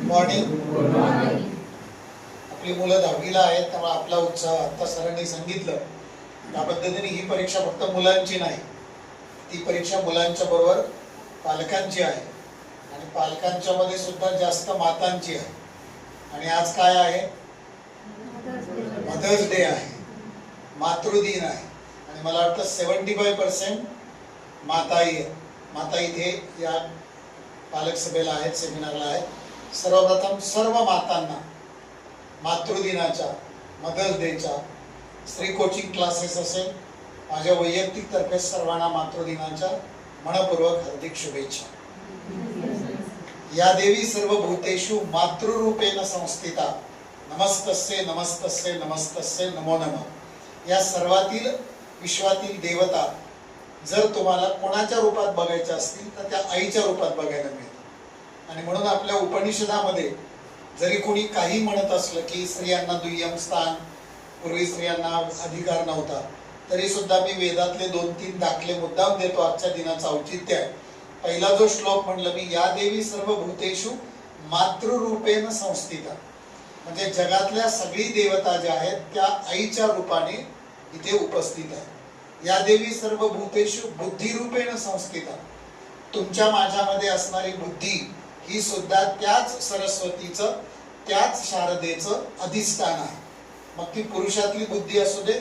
Morning. आपली मुलं 10वीला आहेत, त्यामुळे आपला उत्साह आता सरांनी सांगितलं त्या पद्धतीने ही परीक्षा फक्त मुलांची नाही, ती परीक्षा मुलांच्या बरोबर पालकांची आहे आणि पालकांच्या मध्ये सुद्धा जास्त मातांची आहे। आणि आज काय आहे? मदर्स डे आहे, मातृदिन आहे। आणि मला वाटतं 75% माता इथे या पालक सभेला आहेत, सेमिनारला आहेत। सर्वप्रथम सर्व मातांना मातृदिनाच्या, मदर्स डेच्या, स्त्री कोचिंग क्लासेस असेल, माझ्या वैयक्तिक तर्फे सर्वांना मातृदिनाच्या मनपूर्वक हार्दिक शुभेच्छा। या देवी सर्वभूतेषु मातृरूपेण संस्थिता नमस्तस्ये नमस्तस्ये नमस्तस्ये नमो नमः। या सर्वातील विश्वातील देवता जर तुम्हाला कोणाच्या रूपात बघायच्या असतील तर त्या आईच्या रूपात बघायला मिळतात। आणि म्हणून आपल्या उपनिषदामध्ये जरी कोणी काही म्हणत असलं की स्त्रियांना दुय्यम स्थान, पूर्वी स्त्रियांना अधिकार नव्हता, तरी सुद्धा मी वेदातले 2-3 दाखले मुद्दाम देतो। आजच्या दिनाचं औचित्य आहे। पहिला जो श्लोक म्हणलं मी, या देवी सर्व भूतेषु मातृरूपेण संस्थिता, म्हणजे जगातल्या सगळी देवता ज्या आहेत त्या आईच्या रूपाने इथे उपस्थित आहे। या देवी सर्व भूतेषु बुद्धिरूपेण संस्थिता, तुमच्या माझ्यामध्ये असणारी बुद्धी ही सुद्धा त्याच सरस्वतीचं, त्याच शारदेचं अधिष्ठान आहे। मग ती पुरुषातली बुद्धी असू दे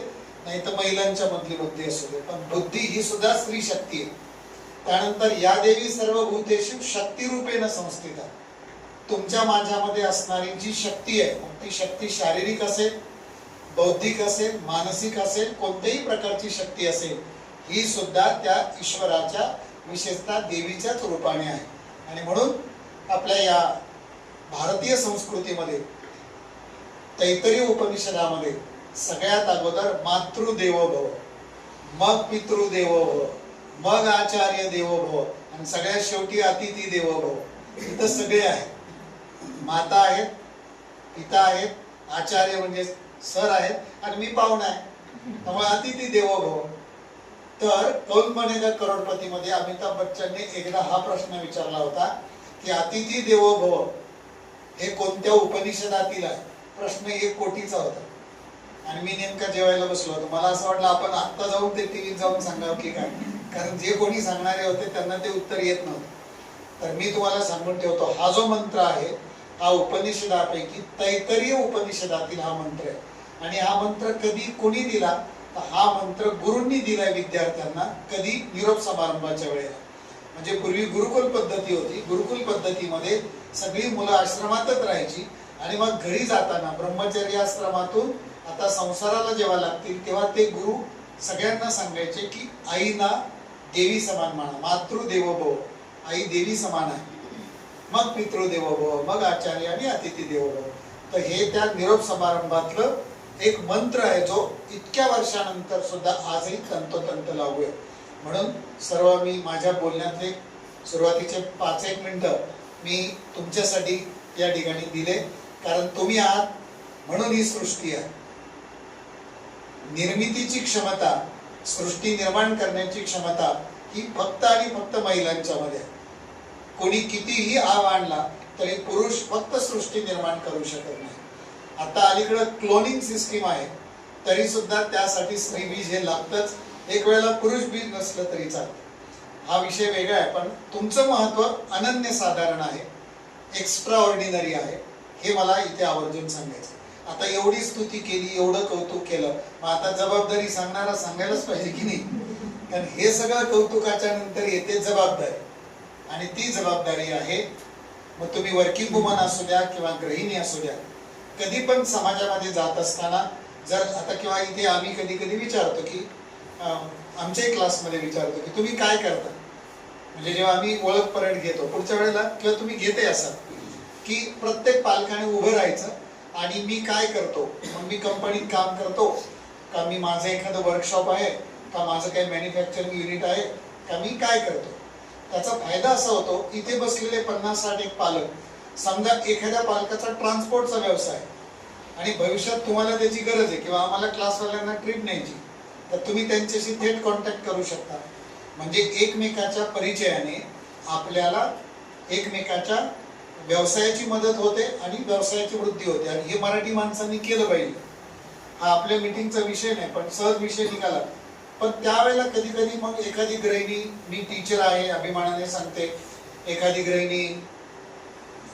नाही तर महिलांच्या मधली बुद्धी असू दे, पण बुद्धी ही सुद्धा स्त्री शक्ती आहे। त्यानंतर या देवी सर्व भूतेषु शक्तिरूपेण संस्थिता, तुमच्या माझ्यामध्ये असणारी जी शक्ती आहे, मग ती शक्ती शारीरिक असेल, बौद्धिक असेल, मानसिक असेल, कोणत्याही प्रकारची शक्ती असेल, ही सुद्धा त्या ईश्वराच्या, विशेषतः देवीच्याच रूपाने आहे। आणि म्हणून आपल्या या भारतीय संस्कृतीमध्ये तैत्तिरीय उपनिषदामध्ये सगळ्यात अगोदर मातृदेवो भव, मग पितृदेवो भव, मग आचार्य देवो भव आणि सगळ्यात शेवटी अतिथी देवो भव। इथं सगळे आहेत, माता आहेत, पिता आहेत, आचार्य म्हणजे सर आहेत आणि मी पाहुणा आहे, त्यामुळे अतिथी देवो भव। तर कौन बनेगा करोडपती मध्ये अमिताभ बच्चनने एकदा हा प्रश्न विचारला होता की अतिथी देवो भव हे कोणत्या उपनिषदातील आहे? प्रश्न 1 कोटीचा होता। आणि मी नेमका जेवायला बसलो होतो, मला असं वाटलं आपण आत्ता जाऊन ते टीव्हीत जाऊन सांगावं की काय, कारण जे कोणी सांगणारे होते त्यांना ते उत्तर येत नव्हतं। तर मी तुम्हाला सांगून ठेवतो, हा जो मंत्र आहे हा उपनिषदापैकी तैत्तिरीय उपनिषदातील हा मंत्र आहे। आणि हा मंत्र कधी कोणी दिला तर हा मंत्र गुरूंनी दिलाय विद्यार्थ्यांना, कधी निरोप समारंभाच्या वेळेला। म्हणजे पूर्वी गुरुकुल पद्धती होती, गुरुकुल पद्धतीमध्ये सगळी मुलं आश्रमातच राहायची आणि मग घरी जाताना ब्रह्मचर्य आश्रमातून आता संसाराला जेव्हा लागतील तेव्हा ते गुरु सगळ्यांना सांगायचे की आईना देवी समान माना, मातृदेवो भव, आई देवी समान आहे, मग पितृदेवो भव, मग आचार्य आणि अतिथी देवो भव। तर हे त्या निरोप समारंभातलं एक मंत्र आहे जो इतक्या वर्षानंतर सुद्धा आजही तंतोतंत लागू आहे। म्हणून सर्व मी माझ्या बोलण्यातले सुरुवातीचे 5-1 मिनिटं मी तुमच्यासाठी या ठिकाणी दिले, कारण तुम्ही आहात म्हणून ही सृष्टी आहे। निर्मितीची क्षमता, सृष्टी निर्माण करण्याची क्षमता ही फक्त आणि फक्त महिलांच्या मध्ये आहे। कोणी कितीही आव आणला तरी पुरुष फक्त सृष्टी निर्माण करू शकत नाही। आता अलीकडे क्लोनिंग सिस्टीम आहे, तरी सुद्धा त्यासाठी स्त्री बीज हे लागतंच, एक वेळेला पुरुष बीज नसलं तरी चालतं। हा विषय वेगळा आहे, पण तुमचं महत्व अनन्यसाधारण आहे, एक्स्ट्रा ऑर्डिनरी आहे, हे मला इथे आवर्जून सांगायचं। आता एवढी स्तुती केली, एवढं कौतुक केलं, मग आता जबाबदारी सांगणारा सांगायलाच पाहिजे की नाही? कारण हे सगळं कौतुकाच्या नंतर येते जबाबदारी, आणि ती जबाबदारी आहे, मग तुम्ही वर्किंग वुमन असू द्या किंवा गृहिणी असू द्या, कधी पण समाजामध्ये जात असताना जर आता किंवा इथे आम्ही कधी कधी विचारतो की आमच्याही क्लासमध्ये विचारतो की तुम्ही काय करता, म्हणजे जेव्हा आम्ही ओळख परेड घेतो पुढच्या वेळेला किंवा तुम्ही घेते असाल की प्रत्येक पालकाने उभं राहायचं आणि मी काय करतो, मग मी कंपनीत काम करतो का, मी माझं एखादं वर्कशॉप आहे का, माझं काही मॅन्युफॅक्चरिंग युनिट आहे का, मी काय करतो। त्याचा फायदा असा होतो, इथे बसलेले 50-60 एक पालक, समजा एखाद्या पालकाचा ट्रान्सपोर्टचा व्यवसाय आणि भविष्यात तुम्हाला त्याची गरज आहे किंवा आम्हाला क्लासवाल्यांना ट्रिप न्यायची, तर तुम्ही त्यांच्याशी थेट कॉन्टॅक्ट करू शकता। म्हणजे एकमेकाच्या परिचयाने आपल्याला एकमेकाच्या व्यवसायाची मदत होते आणि व्यवसायाची वृद्धी होते, आणि हे मराठी माणसांनी केलं पाहिजे. हा आपल्या मीटिंगचा विषय नाही, पण सहज विषय निघाला. पण त्यावेळेला कधी कधी मग एखादी गृहिणी, मी टीचर आहे अभिमानाने सांगते, एखादी गृहिणी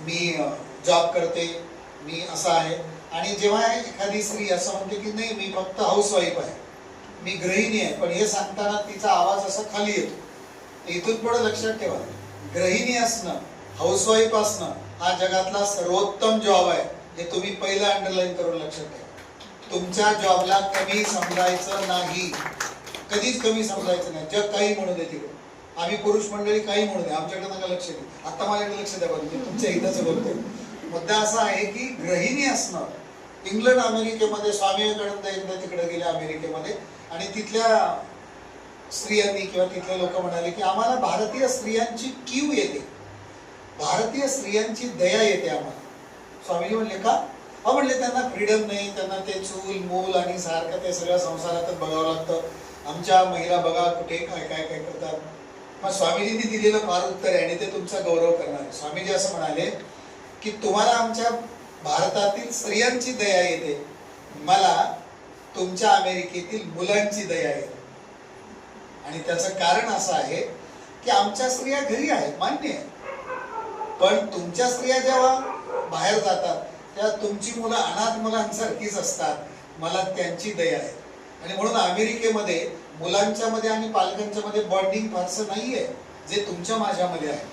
मी जॉब करते, मी असं आहे, आणि जेव्हा एखादी स्त्री असं म्हणते की नाही मी फक्त हाऊसवाईफ आहे, मी गृहिणी आहे, पण हे सांगताना तिचा आवाज असा खाली येतो. इथून पुढे लक्षात ठेवा, गृहिणी असणं, हाऊसवाईफ असणं हा जगातला सर्वोत्तम जॉब आहे. हे तुम्ही पहिलं अंडरलाईन करून लक्षात ठेवा. तुमच्या जॉबला कमी समजायचं नाही, कधीच कमी समजायचं नाही. जग काही म्हणू दे तिकडे, आम्ही पुरुष मंडळी काही म्हणू दे, आमच्याकडे नका लक्ष दे. आता माझ्याकडे लक्ष द्या, मी तुमच्या हिताचं बोलतोय. मुद्दा असा आहे की गृहिणी असणं, इंग्लंड अमेरिकेमध्ये स्वामी विवेकानंद एकदा तिकडे गेले अमेरिकेमध्ये, आणि तिथल्या स्त्रियांनी किंवा तिथले लोक म्हणाले की आम्हाला भारतीय स्त्रियांची कीव येते, भारतीय स्त्रियांची दया येते आम्हाला. स्वामीजी म्हणले का? हा म्हणले त्यांना फ्रीडम नाही, त्यांना ते चूल मूल आणि सारखं ते सगळ्या संसारातच बघावं लागतं. आमच्या महिला बघा कुठे काय काय काय करतात. मग स्वामीजींनी दिलेलं फार उत्तर आहे आणि ते तुमचा गौरव करणार आहे. स्वामीजी असं म्हणाले की तुम्हाला आमच्या भारतातील स्त्रियांची दया येते, मला तुमच्या अमेरिकेतील मुलांची दया येते. आणि त्याचं कारण असं आहे की आमच्या स्त्रिया घरी आहेत, मान्य आहे, पण तुमच्या स्त्रिया जेव्हा बाहेर जातात तेव्हा तुमची मुलं अनाथ मुलांसारखीच असतात, मला त्यांची दया आहे. आणि म्हणून अमेरिकेमध्ये मुलांच्या मध्ये आणि पालकांच्या मध्ये बॉन्डिंग फारसं नाहीये जे तुमच्या माझ्यामध्ये आहे.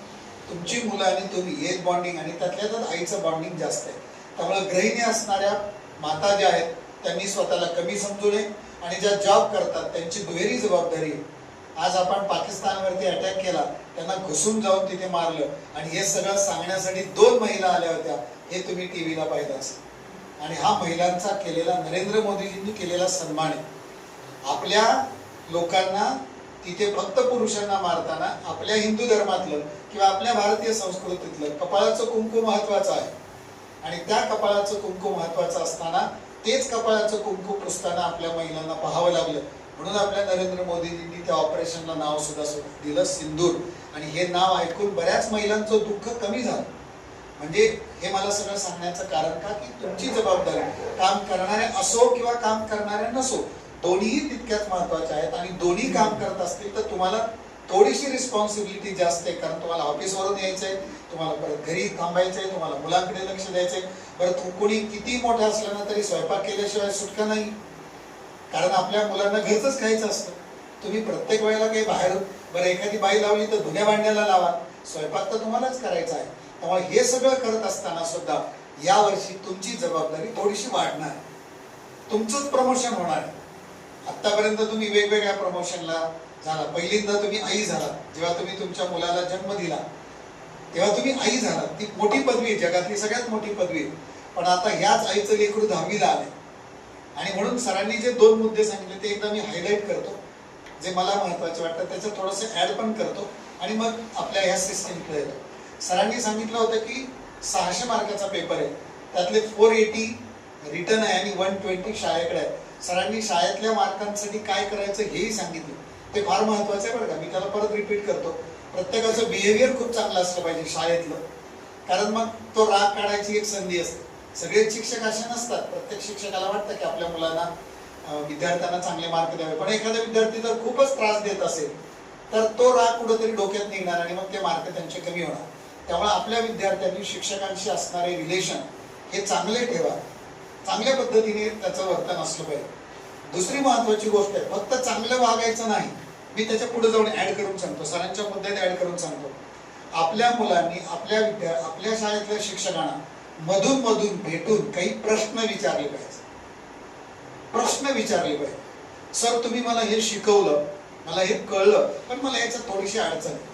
तुमची मुलं आणि तुम्ही हेच बॉन्डिंग, आणि त्यातल्यातच आईचं बॉन्डिंग जास्त आहे. त्यामुळे गृहिणी असणाऱ्या माता ज्या आहेत त्यांनी स्वतःला कमी समजू नये, आणि ज्या जॉब करतात त्यांची दुहेरी जबाबदारी. आज आपण पाकिस्तानवरती अटॅक केला, त्यांना घुसून जाऊन तिथे मारलं, आणि हे सगळं सांगण्यासाठी 2 महिला आल्या होत्या, हे तुम्ही टीव्हीला पाहिलं असेल. आणि हा महिलांचा केलेला, नरेंद्र मोदीजींनी केलेला सन्मान आहे. आपल्या लोकांना तिथे फक्त पुरुषांना मारताना आपल्या हिंदू धर्मातलं किंवा आपल्या भारतीय संस्कृतीतलं कपाळाचं कुंकू महत्वाचं आहे, आणि त्या कपाळाचं कुंकू महत्वाचं असताना तेच कपाळाचं कुंकू पुसताना आपल्या महिलांना पाहावं लागलं. म्हणून आपल्या नरेंद्र मोदीजींनी त्या ऑपरेशनला नाव सुद्धा दिलं सिंदूर, आणि हे नाव ऐकून बऱ्याच महिलांचं दुःख कमी झालं. म्हणजे हे मला सगळं सांगण्याचं कारण का, की तुमची जबाबदारी काम करणारे असो किंवा काम करणारे नसो, दोन्हीही तितक्याच महत्वाच्या आहेत. आणि दोन्ही काम करत असतील तर तुम्हाला थोडीशी रिस्पॉन्सिबिलिटी जास्त आहे, कारण तुम्हाला ऑफिसवरून यायचंय, तुम्हाला परत घरी थांबायचंय, तुम्हाला मुलांकडे लक्ष द्यायचंय. बरं, कोणी किती मोठं असलं ना तरी स्वयंपाक केल्याशिवाय सुटका नाही, कारण आपल्या मुलांना घरचंच खायचं असतं. तुम्ही प्रत्येक वेळेला काही बाहेर, बरं एखादी बाई लावली तर धुण्या भांड्याला लावा, स्वयंपाक तर तुम्हालाच करायचा आहे. त्यामुळे हे सगळं करत असताना सुद्धा यावर्षी तुमची जबाबदारी थोडीशी वाढणार, तुमचंच प्रमोशन होणार आहे. आतापर्यंत तुम्ही वेगवेगळ्या प्रमोशनला झाला, पहिल्यांदा तुम्ही आई झाला, जेव्हा तुम्ही तुमच्या मुलाला जन्म दिला तेव्हा तुम्ही आई झाला, ती मोठी पदवी आहे, जगातली सगळ्यात मोठी पदवी आहे. पण आता ह्याच आईचं लेकरू 10वीला आले, आणि म्हणून सरांनी जे 2 मुद्दे सांगितले ते एकदा मी हायलाइट करतो, जे मला महत्वाचे वाटतं, त्याचं थोडंसं ऍड पण करतो, आणि मग आपल्या ह्या सिस्टीमकडे येतो. सरांनी सांगितलं होतं की 600 मार्काचा पेपर आहे, त्यातले 480 रिटर्न आहे आणि 120 शाळेकडे आहे. सरांनी शाळेतल्या मार्कांसाठी काय करायचं हेही सांगितलं, ते फार महत्वाचं आहे बरं का. मी त्याला परत रिपीट करतो, प्रत्येकाचं बिहेवियर खूप चांगलं असलं पाहिजे शाळेतलं, कारण मग तो राग काढायची एक संधी असते. सगळे शिक्षक असे नसतात, प्रत्येक शिक्षकाला वाटतं की आपल्या मुलांना विद्यार्थ्यांना चांगले मार्क द्यावे, पण एखादा विद्यार्थी जर खूपच त्रास देत असेल तर तो राग कुठेतरी डोक्यात निघणार आणि मग ते मार्क त्यांचे कमी होणार. त्यामुळे आपल्या विद्यार्थ्यांनी शिक्षकांशी असणारे रिलेशन हे चांगले ठेवा, चांगल्या पद्धतीने त्याचं वर्तन असलं पाहिजे. दुसरी महत्वाची गोष्ट आहे, फक्त चांगलं वागायचं नाही. मी त्याच्या पुढे जाऊन ऍड करून सांगतो, सरांच्या मुद्द्यात ऍड करून सांगतो. आपल्या मुलांनी आपल्या शाळेतल्या शिक्षकांना मधून मधून भेटून काही प्रश्न विचारले पाहिजे. प्रश्न विचारले पाहिजे, सर तुम्ही मला हे शिकवलं, मला हे कळलं, पण मला याच्यात थोडीशी अडचण आहे,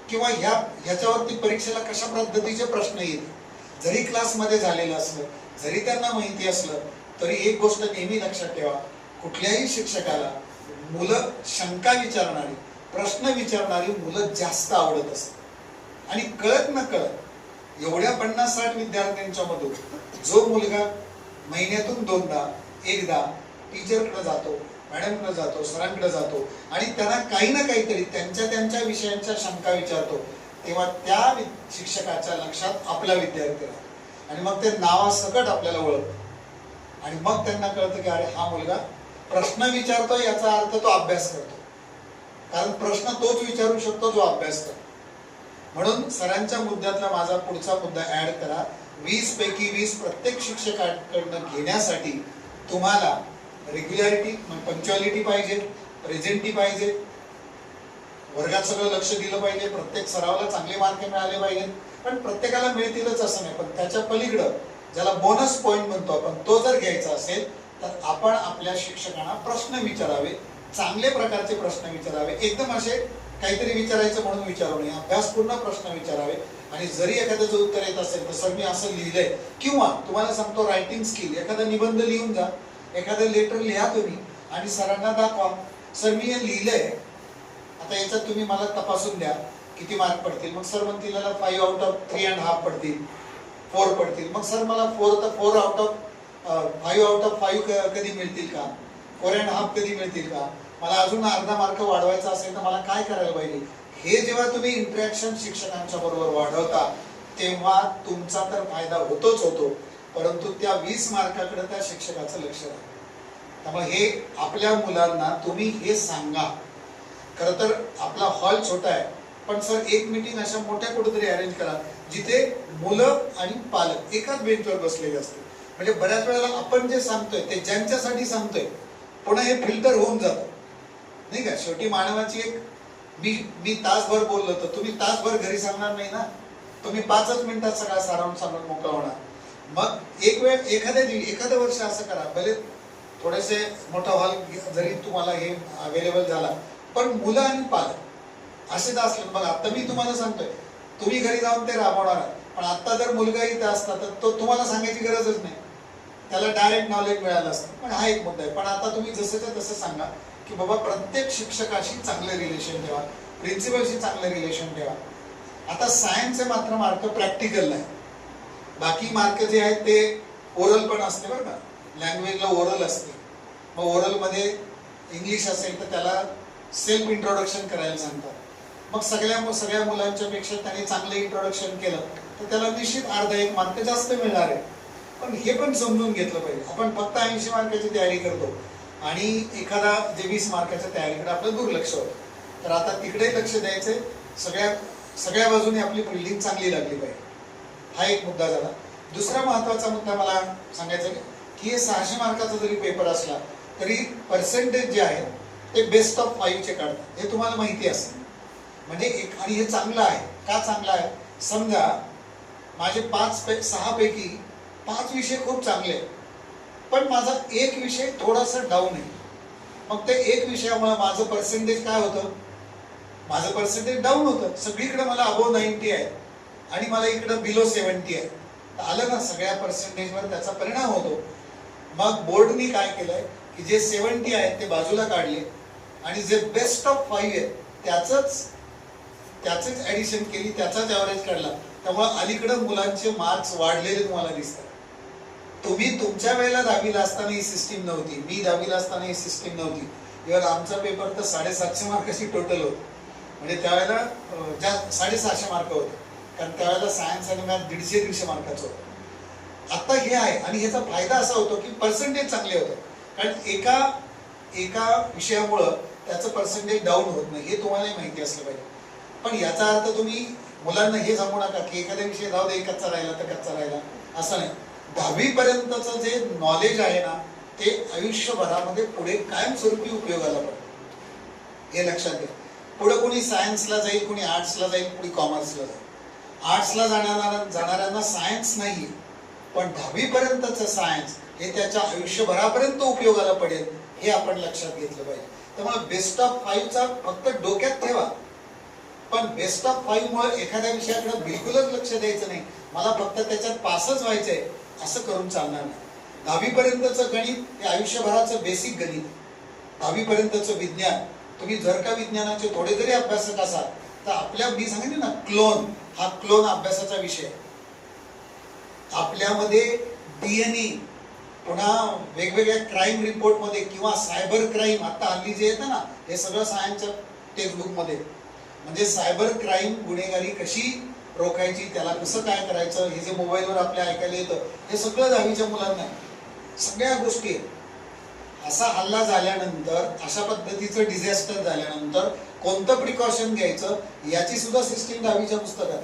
किंवा ह्याच्यावरती परीक्षेला कशा पद्धतीचे प्रश्न येतील. जरी क्लासमध्ये झालेलं असलं, जरी त्यांना माहिती असलं, तरी एक गोष्ट नेहमी लक्षात ठेवा, कुठल्याही शिक्षकाला मुलं शंका विचारणारी, प्रश्न विचारणारी मुलं जास्त आवडत असतात. आणि कळत न कळत एवढ्या 50-60 विद्यार्थ्यांच्या मधून जो मुलगा महिन्यातून 2दा एकदा टीचरकडे जातो, मॅडमकडे जातो, सरांकडे जातो, आणि त्यांना काही ना काहीतरी त्यांच्या विषयांच्या शंका विचारतो, तेव्हा त्या शिक्षकाच्या लक्षात आपला विद्यार्थी राहतो आणि मग ते नावासकट आपल्याला ओळखतो आणि मग त्यांना कळतं की अरे हा मुलगा प्रश्न विचारतो, याचा अर्थ तो अभ्यास करतो, कारण प्रश्न तोच विचारू शकतो जो अभ्यास करतो. म्हणून सरांच्या मुद्द्यातला माझा पुढचा मुद्दा ऍड करा. 20 पैकी 20 प्रत्येक शिक्षकाकडनं घेण्यासाठी तुम्हाला रेग्युलॅरिटी, पंक्च्युअलिटी पाहिजे, प्रेझेंटी पाहिजे, वर्गात सगळं लक्ष दिलं पाहिजे, प्रत्येक सरावाला चांगले मार्क मिळाले पाहिजे. पण प्रत्येकाला मिळतीलच असं नाही, पण त्याच्या पलीकडं ज्याला बोनस पॉइंट म्हणतो आपण, तो जर घ्यायचा असेल तर आपण आपल्या शिक्षकांना प्रश्न विचारावे, चांगले प्रकारचे प्रश्न विचारावे. एकदम असे काहीतरी विचारायचं म्हणून विचारू नये, अभ्यासपूर्ण प्रश्न विचारावे. आणि जरी एखाद्याचं उत्तर येत असेल तर सर मी असं लिहिलंय, किंवा तुम्हाला सांगतो रायटिंग स्किल, एखादा निबंध लिहून जा, एखादं लेटर लिहा तुम्ही आणि सरांना दाखवा, सर मी हे लिहिलंय, आता याच्यात तुम्ही मला तपासून द्या किती मार्क पडतील. मग सर म्हणतील 5 आउट ऑफ 3.5 पडतील, 4 पडतील. मग सर मला 4 आउट ऑफ 5 आउट ऑफ 5 कधी मिळतील का, 4.5 कधी मिळतील का, मला अजून अर्धा मार्क वाढवायचा असेल तर मला काय करायला पाहिजे. हे जेव्हा तुम्ही इंटरॅक्शन शिक्षकांच्या बरोबर वाढवता तेव्हा तुमचा तर फायदा होतोच होतो, परंतु त्या 20 मार्काकडे त्या शिक्षकाचं लक्ष राहतं. त्यामुळे हे आपल्या मुलांना तुम्ही हे सांगा. खरं तर आपला हॉल छोटा आहे, पण सर एक मीटिंग अशा मोठ्या कुठेतरी अरेंज करा जिथे मुलं आणि पालक एकाच बेंचवर बसलेले असतील. म्हणजे बऱ्याच वेळेला आपण जे सांगतोय ते ज्यांच्यासाठी सांगतोय पुन्हा हे फिल्टर होऊन जातं, नाही का. शेवटी मानवाची एक, मी तासभर बोललो तर तुम्ही तासभर घरी सांगणार नाही ना, तुम्ही 5च मिनिटात सगळा सारांश सांगून मोकळा होणार. मग एक वेळ एखाद्या वर्ष असं करा, भले थोडेसे मोठा हॉल जरी तुम्हाला हे अवेलेबल झाला, पण मुलं आणि पालक असेच असलं. बघा आता मी तुम्हाला सांगतोय, तुम्ही घरी जाऊन ते राबवणार आहात, पण आता जर मुलगा इथे असता तर तो तुम्हाला सांगायची गरजच नाही, त्याला डायरेक्ट नॉलेज मिळालं असतं. पण हा एक मुद्दा आहे. पण आता तुम्ही जसंच्या तसं सांगा की बाबा प्रत्येक शिक्षकाशी चांगलं रिलेशन ठेवा, प्रिन्सिपलशी चांगलं रिलेशन ठेवा. आता सायन्सचे मात्र मार्क प्रॅक्टिकल नाही, बाकी मार्क जे आहेत ते ओरल पण असते बरं का, लँग्वेजला ओरल असते. मग ओरलमध्ये इंग्लिश असेल तर त्याला सेल्फ इंट्रोडक्शन करायला सांगतात. मग सगळ्या मुलांच्या पेक्षा त्याने चांगलं इंट्रोडक्शन केलं तर त्याला निश्चित अर्धा 1 मार्क जास्त मिळणार आहे. पण हे पण समजून घेतलं पाहिजे. आपण फक्त 80 मार्काची तयारी करतो आणि एखादा जे 20 मार्काच्या तयारीकडे आपलं दुर्लक्ष होतं. तर आता तिकडे लक्ष द्यायचंय. सगळ्या बाजूने आपली बिल्डिंग चांगली लागली पाहिजे. हा एक मुद्दा झाला. दुसरा महत्वाचा मुद्दा मला सांगायचा की हे 600 मार्काचा जरी पेपर असला तरी पर्सेंटेज जे आहे ते बेस्ट ऑफ 5 चे काढतात, हे तुम्हाला माहिती असेल. म्हणजे आणि हे चांगलं आहे. का चांगलं आहे, समजा माझे 6 पैकी 5 विषय खूप चांगले आहेत, पण माझा एक विषय थोडासा डाऊन आहे. मग ते एक विषयामुळे माझं पर्सेंटेज काय होतं, माझं पर्सेंटेज डाऊन होतं. सगळीकडे मला अबोव 90 आहे आणि मला इकडं बिलो 70 आहे. आलं ना, सगळ्या पर्सेंटेजवर त्याचा परिणाम होतो. मग बोर्डनी काय केलंय की जे 70 आहेत ते बाजूला काढले आणि जे बेस्ट ऑफ 5 आहेत त्याचंच ऍडिशन केली, त्याचाच ऍव्हरेज काढला. त्यामुळे अलीकडं मुलांचे मार्क्स वाढलेले तुम्हाला दिसतात. तुम्ही तुमच्या वेळेला 10वीला असताना ही सिस्टीम नव्हती, मी 10वीला असताना ही सिस्टीम नव्हती. इव्हन आमचा पेपर तर 750 मार्काची टोटल होती. म्हणजे त्यावेळेला 650 मार्क होते, कारण त्यावेळेला सायन्स आणि मॅथ 150 मार्काचं होतं. आता हे आहे आणि ह्याचा फायदा असा होतो की पर्सेंटेज चांगले होतं, कारण एका विषयामुळं त्याचं पर्सेंटेज डाऊन होत नाही, हे तुम्हालाही माहिती असलं पाहिजे. पण याचा अर्थ तुम्ही मुलांना हे सांगू नका की एखाद्या विषय जाऊ दे, कच्चा राहिला तर कच्चा राहिला, असं नाही. 10वी पर्यंतचं जे नॉलेज आहे ना ते आयुष्यभरामध्ये पुढे कायमस्वरूपी उपयोगाला पडतं, हे लक्षात घ्या. पुढे कोणी सायन्सला जाईल, कोणी आर्ट्सला जाईल, कोणी कॉमर्सला जाईल. आर्ट्सला जाणाऱ्यांना सायन्स नाही, पण 10वी पर्यंतचं सायन्स हे त्याच्या आयुष्यभरापर्यंत उपयोगाला पडेल, हे आपण लक्षात घेतलं पाहिजे. त्यामुळे बेस्ट ऑफ 5चा फक्त डोक्यात ठेवा, पण बेस्ट ऑफ 5 मुळे एखाद्या विषयाकडे बिलकुलच लक्ष द्यायचं नाही, मला फक्त त्याच्यात पासच व्हायचंय असं करून चालणार नाही. 10वी पर्यंतचं गणित हे आयुष्यभराचं बेसिक गणित. 10वी पर्यंतचं विज्ञान, तुम्ही जर का विज्ञानाचे थोडे जरी अभ्यासक असाल तर आपल्या, मी सांगितलं ना, क्लोन, हा क्लोन अभ्यासाचा विषय. आपल्यामध्ये DNA, पुन्हा वेगवेगळ्या क्राईम रिपोर्टमध्ये किंवा सायबर क्राईम आता हल्ली जे येतं ना, हे सगळं सायन्सच्या टेक्स्टबुक मध्ये. म्हणजे सायबर क्राईम गुन्हेगारी कशी रोखायची, त्याला कसं काय करायचं, हे जे मोबाईलवर आपल्या ऐकायला येतं हे सगळं 10वीच्या मुलांना सगळ्या गोष्टी आहेत. असा हल्ला झाल्यानंतर, अशा पद्धतीचं डिझास्टर झाल्यानंतर कोणतं प्रिकॉशन घ्यायचं याची सुद्धा सिस्टीम 10वीच्या पुस्तकात.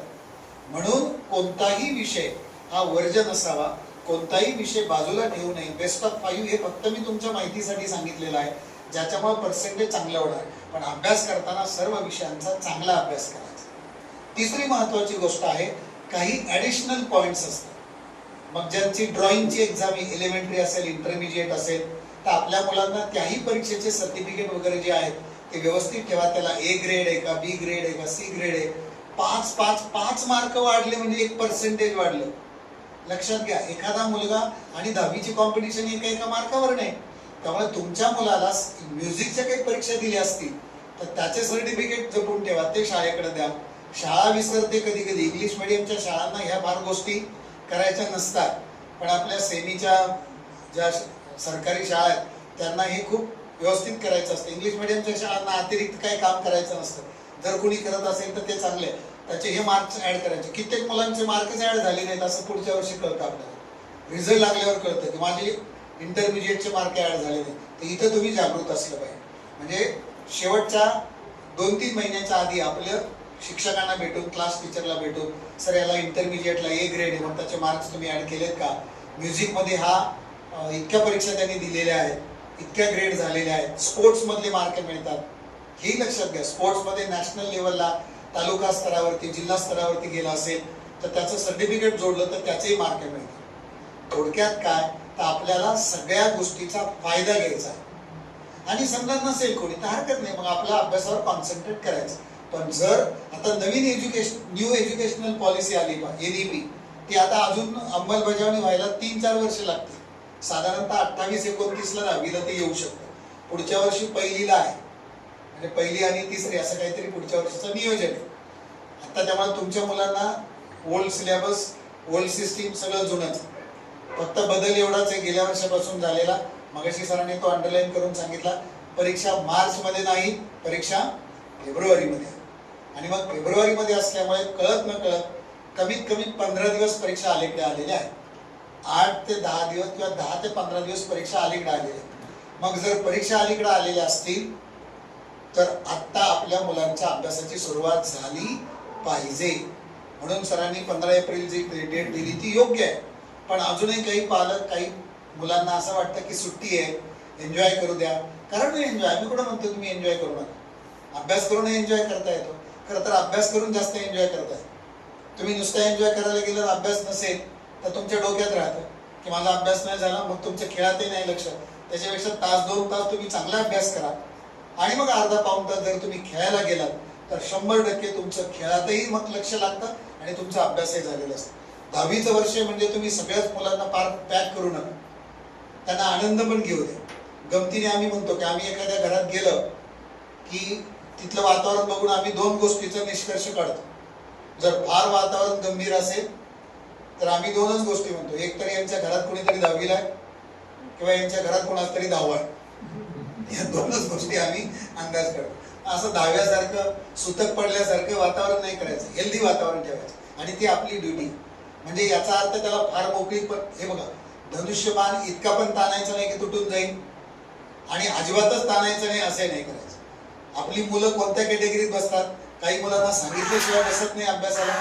म्हणून कोणताही विषय हा वर्ज्य नसावा, कोणताही विषय बाजूला ठेवू नये. बेस्ट ऑफ 5 हे फक्त मी तुमच्या माहितीसाठी सांगितलेलं आहे, ज्याच्यामुळे पर्सेंटेज चांगलं होणार. पण अभ्यास करताना सर्व विषयांचा चांगला अभ्यास करायचा. तिसरी महत्वाची गोष्ट आहे, काही ॲडिशनल पॉइंट्स असतात. मग ज्यांची ड्रॉइंगची एक्झाम एलिमेंटरी असेल, इंटरमिजिएट असेल, तर आपल्या मुलांना त्याही परीक्षेचे सर्टिफिकेट वगैरे जे आहेत ते व्यवस्थित ठेवा. त्याला A ग्रेड आहे का, B ग्रेड आहे का, C ग्रेड आहे. 5 मार्क वाढले म्हणजे 1% वाढलं. लक्षात घ्या, एखादा मुलगा आणि 10वीची कॉम्पिटिशन एका मार्कावर नाही. त्यामुळे तुमच्या मुलाला म्युझिकच्या काही परीक्षा दिल्या असतील तर त्याचे सर्टिफिकेट जपून ठेवा, ते शाळेकडे द्या. शाळा विसरते कधी कधी. इंग्लिश मिडियमच्या शाळांना ह्या फार गोष्टी करायच्या नसतात, पण आपल्या सेमीच्या ज्या सरकारी शाळा आहेत त्यांना हे खूप व्यवस्थित करायचं असतं. इंग्लिश मिडियमच्या शाळांना अतिरिक्त काही काम करायचं नसतं. जर कोणी करत असेल तर ते चांगले, त्याचे हे मार्क्स ऍड करायचे. कित्येक मुलांचे मार्कच ऍड झाले नाहीत असं पुढच्या वर्षी कळतं आपल्याला. रिझल्ट लागल्यावर कळतं की माझे इंटरमिजिएटचे मार्क ऍड झाले नाही. तर इथं तुम्ही जागृत असलं पाहिजे. म्हणजे शेवटच्या 2-3 महिन्याच्या आधी आपलं शिक्षकांना भेटून, क्लास टीचरला भेटून, सर याला इंटरमिजिएटला A ग्रेड आहे, मग त्याचे मार्क्स तुम्ही ऍड केलेत का, म्युझिकमध्ये हा इतक्या परीक्षा त्यांनी दिलेल्या आहेत, इतक्या ग्रेड झालेल्या आहेत, स्पोर्ट्स मधले मार्क मिळतात, हे लक्षात घ्या. स्पोर्ट्समध्ये नॅशनल लेवलला, तालुका स्तरावरती, जिल्हा स्तरावरती गेला असेल तर त्याचं सर्टिफिकेट जोडलं तर त्याचेही मार्क मिळतात. थोडक्यात काय, तर आपल्याला सगळ्या गोष्टीचा फायदा घ्यायचा आहे. आणि समजा नसेल कोणी तर हरकत नाही, मग आपल्या अभ्यासावर कॉन्सन्ट्रेट करायचं. पण जर आता नवीन न्यू एज्युकेशनल पॉलिसी आली बा, NEP, ती आता अजून अंमलबजावणी व्हायला 3-4 वर्ष लागतील. साधारणतः 28-29ला 10वीला ते येऊ शकतं. पुढच्या वर्षी पहिलीला आहे, म्हणजे पहिली आणि तिसरी असं काहीतरी पुढच्या वर्षीचं नियोजन आहे. आता त्यामुळे तुमच्या मुलांना ओल्ड सिलेबस, ओल्ड सिस्टीम सगळं जुनंच. फक्त बदल एवढाच आहे गेल्या वर्षापासून झालेला. मगाशी सरांनी तो अंडरलाईन करून सांगितला, परीक्षा मार्चमध्ये नाही, परीक्षा फेब्रुवारीमध्ये. आणि मग फेब्रुवारीमध्ये असल्यामुळे कळत न कळत कमीत कमी 15 दिवस परीक्षा अलीकडे आलेल्या आहेत. 8 ते 10 दिवस किंवा 10 ते 15 दिवस परीक्षा अलीकडे आलेल्या आहेत. मग जर परीक्षा अलीकडे आलेल्या असतील तर आत्ता आपल्या मुलांच्या अभ्यासाची सुरुवात झाली पाहिजे. म्हणून सरांनी 15 एप्रिल जी डेट दिली ती योग्य आहे. पण अजूनही काही पालक, काही मुलांना असं वाटतं की सुट्टी आहे, एन्जॉय करू द्या. करा ना एन्जॉय. आम्ही कुठं म्हणतो तुम्ही एन्जॉय करू नका. अभ्यास करून एन्जॉय करता येतो. खरं तर अभ्यास करून जास्त एन्जॉय करताय. तुम्ही नुसता एन्जॉय करायला गेलं, अभ्यास नसेल तर तुमच्या डोक्यात राहतं की माझा अभ्यास नाही झाला, मग तुमच्या खेळातही नाही लक्ष. त्याच्यापेक्षा 1-2 तास तुम्ही चांगला अभ्यास करा आणि मग अर्धा-पाऊण तास जर तुम्ही खेळायला गेलात तर 100% तुमचं खेळातही मग लक्ष लागतं आणि तुमचा अभ्यासही झालेला असतो. 10वीचं वर्ष म्हणजे तुम्ही सगळ्याच मुलांना पार पॅक करू नका, त्यांना आनंद पण घेऊ द्या. गमतीने आम्ही म्हणतो की आम्ही एखाद्या घरात गेलं की तिथलं वातावरण बघून आम्ही 2 गोष्टीचा निष्कर्ष काढतो. जर फार वातावरण गंभीर असेल तर आम्ही 2च गोष्टी म्हणतो, एक तर यांच्या घरात कोणीतरी 10वीला आहे किंवा यांच्या घरात कोणाच तरी 10वा आहे. या 2च गोष्टी आम्ही अंदाज काढतो. असं 10व्यासारखं सुतक पडल्यासारखं वातावरण नाही करायचं, हेल्दी वातावरण ठेवायचं आणि ती आपली ड्युटी. म्हणजे याचा अर्थ त्याला फार मोकळी, पण हे बघा, धनुष्यबाण इतका पण ताणायचं नाही की तुटून जाईल आणि अजिबातच ताणायचं नाही असंही नाही करायचं. आपली मुलं कोणत्या कॅटेगरीत बसतात, काही मुलांना सांगितल्याशिवाय बसत नाही अभ्यासाला,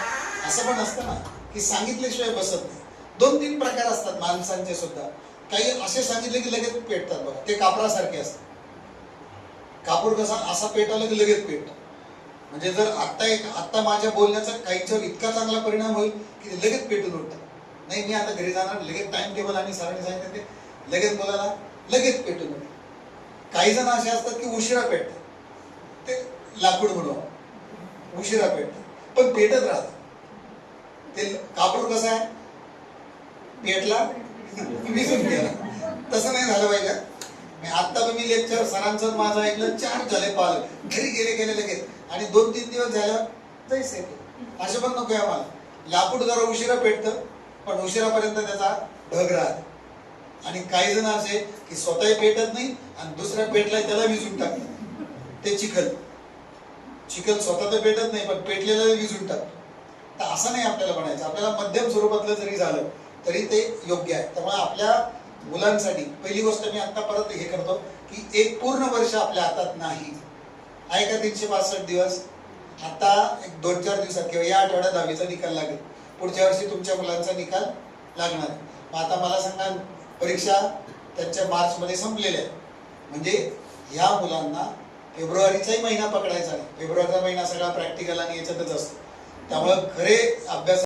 असं पण असतं ना की सांगितल्याशिवाय बसत नाही. 2-3 प्रकार असतात माणसांचे सुद्धा. काही असे सांगितले की लगेच पेटतात बघा, ते कापरासारखे असतात. कापूर कसा असा पेटाला की लगेच पेटतो. म्हणजे जर आत्ता माझ्या बोलण्याचा काहींच्यावर इतका चांगला परिणाम होईल की ते लगेच पेटून उठतात. नाही, मी आता घरी जाणार, लगेच टाइम टेबल आणि सरांनी सांगितलं ते लगेच मुलाला लगेच पेटून उठतात. काही जण असे असतात की उशिरा पेटतात, ते लाकूड बनवा उशिरा पेटतात पण पेटत राहतात. ते कापूर कसं आहे, पेटला विजून गेला. तसं नाही झालं पाहिजे. आता तुम्ही लेक्चर सरांचं माझं ऐकलं, 4 झाले पालक, घरी गेले लगेच आणि 2-3 दिवस झाल्यावर जायचं. असे पण नको आम्हाला. लाकूड जरा उशिरा पेटतं पण उशिरापर्यंत त्याचा ढग राहत. आणि काही जण असे की स्वतःही पेटत नाही आणि दुसरा पेटलाय त्याला विजून टाकतात, ते चिखल. चिखल स्वतः तर पेटत नाही, पण पेटलेलं विजून टाकतो. तर असं नाही आपल्याला म्हणायचं. आपल्याला मध्यम स्वरूपातलं जरी झालं तरी ते योग्य आहे. त्यामुळे आपल्या मुलांसाठी पहिली गोष्ट मी आता परत हे करतो की एक पूर्ण वर्ष आपल्या हातात नाही आहे का 365 दिवस. आता एक 2-4 दिवसात किंवा या आठवड्यात 10वीचा निकाल लागेल, पुढच्या वर्षी तुमच्या मुलांचा निकाल लागणार. मग आता मला सांगा, परीक्षा त्यांच्या मार्चमध्ये संपलेल्या आहेत, म्हणजे ह्या मुलांना फेब्रुवारीचाही महिना पकडायचा नाही. फेब्रुवारीचा महिना सगळा प्रॅक्टिकल आणि याच्यातच असतो. त्यामुळे खरे अभ्यास